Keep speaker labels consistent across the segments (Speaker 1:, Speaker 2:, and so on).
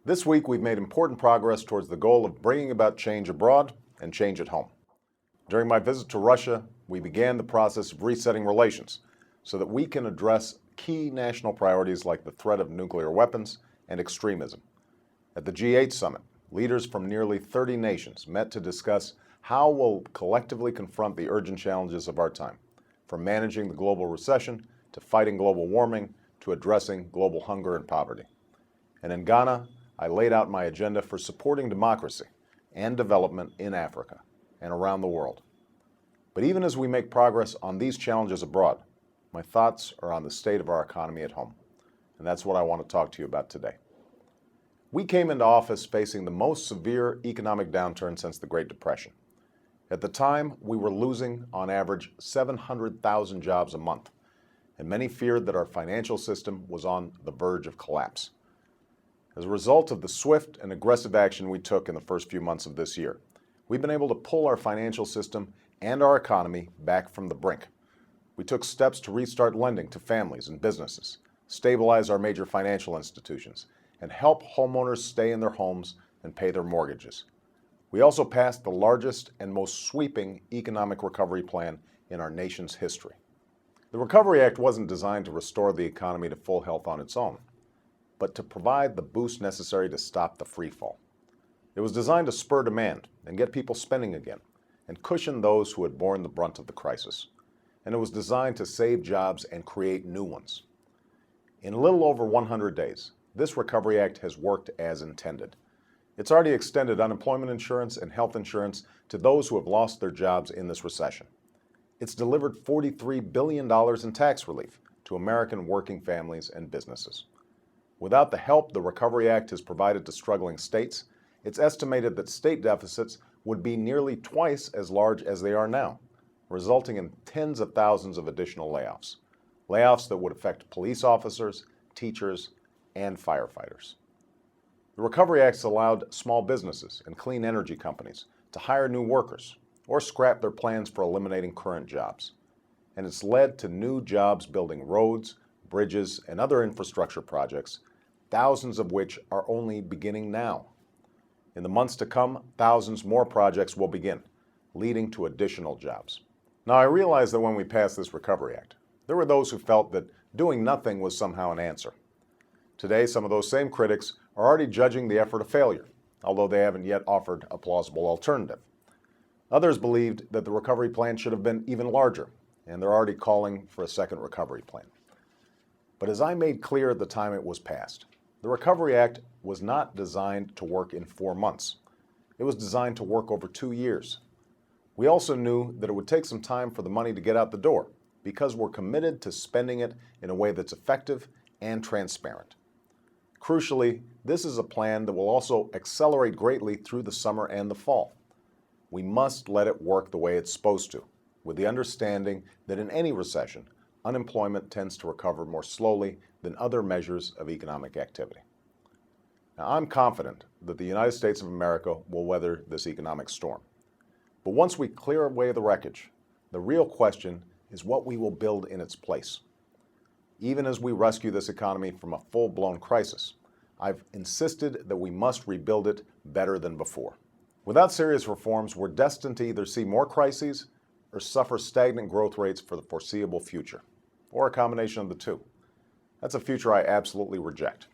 Speaker 1: This week, we've made important progress towards the goal of bringing about change abroad and change at home. During my visit to Russia, we began the process of resetting relations so that we can address key national priorities like the threat of nuclear weapons and extremism. At the G8 summit, leaders from nearly 30 nations met to discuss how we'll collectively confront the urgent challenges of our time, from managing the global recession to fighting global warming to addressing global hunger and poverty. And in Ghana, I laid out my agenda for supporting democracy and development in Africa and around the world. But even as we make progress on these challenges abroad, my thoughts are on the state of our economy at home. And that's what I want to talk to you about today. We came into office facing the most severe economic downturn since the Great Depression. At the time, we were losing, on average, 700,000 jobs a month, and many feared that our financial system was on the verge of collapse. As a result of the swift and aggressive action we took in the first few months of this year, we've been able to pull our financial system and our economy back from the brink. We took steps to restart lending to families and businesses, stabilize our major financial institutions, and help homeowners stay in their homes and pay their mortgages. We also passed the largest and most sweeping economic recovery plan in our nation's history. The Recovery Act wasn't designed to restore the economy to full health on its own, but to provide the boost necessary to stop the free fall. It was designed to spur demand and get people spending again, and cushion those who had borne the brunt of the crisis. And it was designed to save jobs and create new ones. In a little over 100 days, this Recovery Act has worked as intended. It's already extended unemployment insurance and health insurance to those who have lost their jobs in this recession. It's delivered $43 billion in tax relief to American working families and businesses. Without the help the Recovery Act has provided to struggling states, it's estimated that state deficits would be nearly twice as large as they are now, resulting in tens of thousands of additional layoffs. Layoffs that would affect police officers, teachers, and firefighters. The Recovery Act's allowed small businesses and clean energy companies to hire new workers or scrap their plans for eliminating current jobs. And it's led to new jobs building roads, bridges, and other infrastructure projects, thousands of which are only beginning now. In the months to come, thousands more projects will begin, leading to additional jobs. Now, I realize that when we passed this Recovery Act, there were those who felt that doing nothing was somehow an answer. Today, some of those same critics are already judging the effort a failure, although they haven't yet offered a plausible alternative. Others believed that the recovery plan should have been even larger, and they're already calling for a second recovery plan. But as I made clear at the time it was passed, the Recovery Act was not designed to work in 4 months. It was designed to work over 2 years. We also knew that it would take some time for the money to get out the door because we're committed to spending it in a way that's effective and transparent. Crucially, this is a plan that will also accelerate greatly through the summer and the fall. We must let it work the way it's supposed to, with the understanding that in any recession, unemployment tends to recover more slowly than other measures of economic activity. Now, I'm confident that the United States of America will weather this economic storm. But once we clear away the wreckage, the real question is what we will build in its place. Even as we rescue this economy from a full-blown crisis, I've insisted that we must rebuild it better than before. Without serious reforms, we're destined to either see more crises or suffer stagnant growth rates for the foreseeable future, or a combination of the two. That's a future I absolutely reject.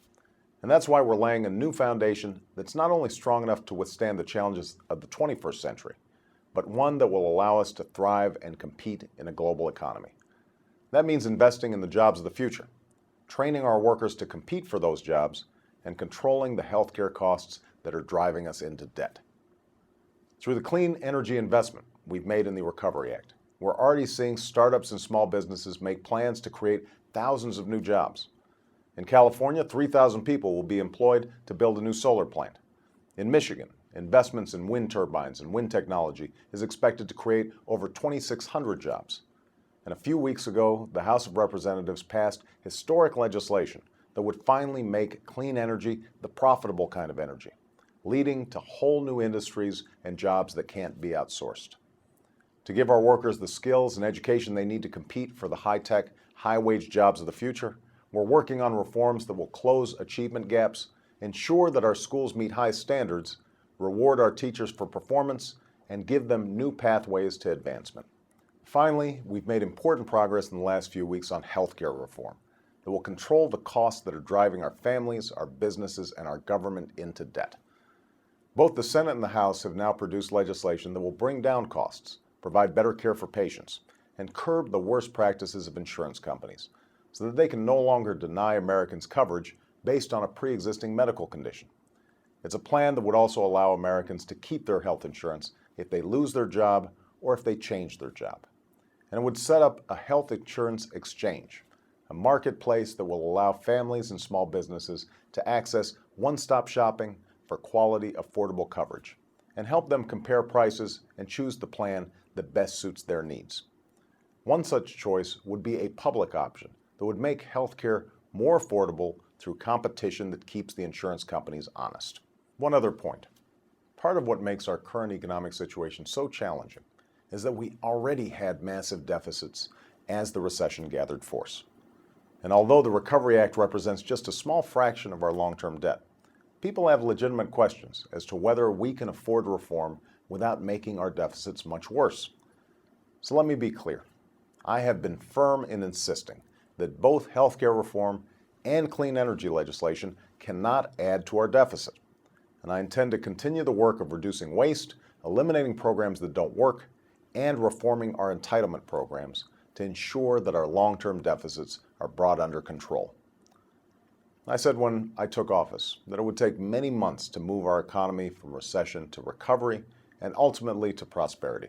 Speaker 1: And that's why we're laying a new foundation that's not only strong enough to withstand the challenges of the 21st century, but one that will allow us to thrive and compete in a global economy. That means investing in the jobs of the future, training our workers to compete for those jobs, and controlling the healthcare costs that are driving us into debt. Through the clean energy investment we've made in the Recovery Act, we're already seeing startups and small businesses make plans to create thousands of new jobs. In California, 3,000 people will be employed to build a new solar plant. In Michigan, investments in wind turbines and wind technology is expected to create over 2,600 jobs. And a few weeks ago, the House of Representatives passed historic legislation that would finally make clean energy the profitable kind of energy, leading to whole new industries and jobs that can't be outsourced. To give our workers the skills and education they need to compete for the high-tech, high-wage jobs of the future, we're working on reforms that will close achievement gaps, ensure that our schools meet high standards, reward our teachers for performance, and give them new pathways to advancement. Finally, we've made important progress in the last few weeks on healthcare reform that will control the costs that are driving our families, our businesses, and our government into debt. Both the Senate and the House have now produced legislation that will bring down costs, provide better care for patients, and curb the worst practices of insurance companies so that they can no longer deny Americans coverage based on a pre-existing medical condition. It's a plan that would also allow Americans to keep their health insurance if they lose their job or if they change their job. And it would set up a health insurance exchange, a marketplace that will allow families and small businesses to access one-stop shopping for quality, affordable coverage, and help them compare prices and choose the plan that best suits their needs. One such choice would be a public option that would make healthcare more affordable through competition that keeps the insurance companies honest. One other point. Part of what makes our current economic situation so challenging is that we already had massive deficits as the recession gathered force. And although the Recovery Act represents just a small fraction of our long-term debt, people have legitimate questions as to whether we can afford reform without making our deficits much worse. So let me be clear. I have been firm in insisting that both healthcare reform and clean energy legislation cannot add to our deficit. And I intend to continue the work of reducing waste, eliminating programs that don't work, and reforming our entitlement programs to ensure that our long-term deficits are brought under control. I said when I took office that it would take many months to move our economy from recession to recovery and ultimately to prosperity.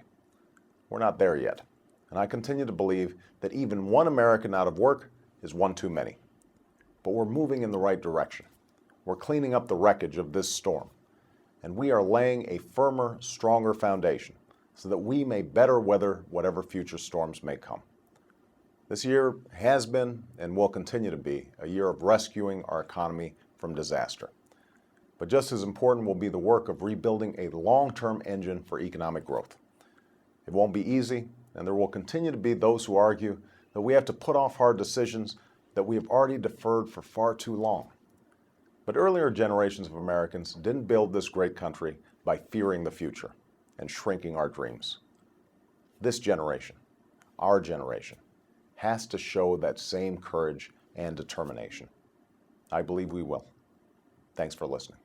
Speaker 1: We're not there yet, and I continue to believe that even one American out of work is one too many. But we're moving in the right direction. We're cleaning up the wreckage of this storm, and we are laying a firmer, stronger foundation so that we may better weather whatever future storms may come. This year has been and will continue to be a year of rescuing our economy from disaster. But just as important will be the work of rebuilding a long-term engine for economic growth. It won't be easy, and there will continue to be those who argue that we have to put off hard decisions that we have already deferred for far too long. But earlier generations of Americans didn't build this great country by fearing the future and shrinking our dreams. This generation, our generation, has to show that same courage and determination. I believe we will. Thanks for listening.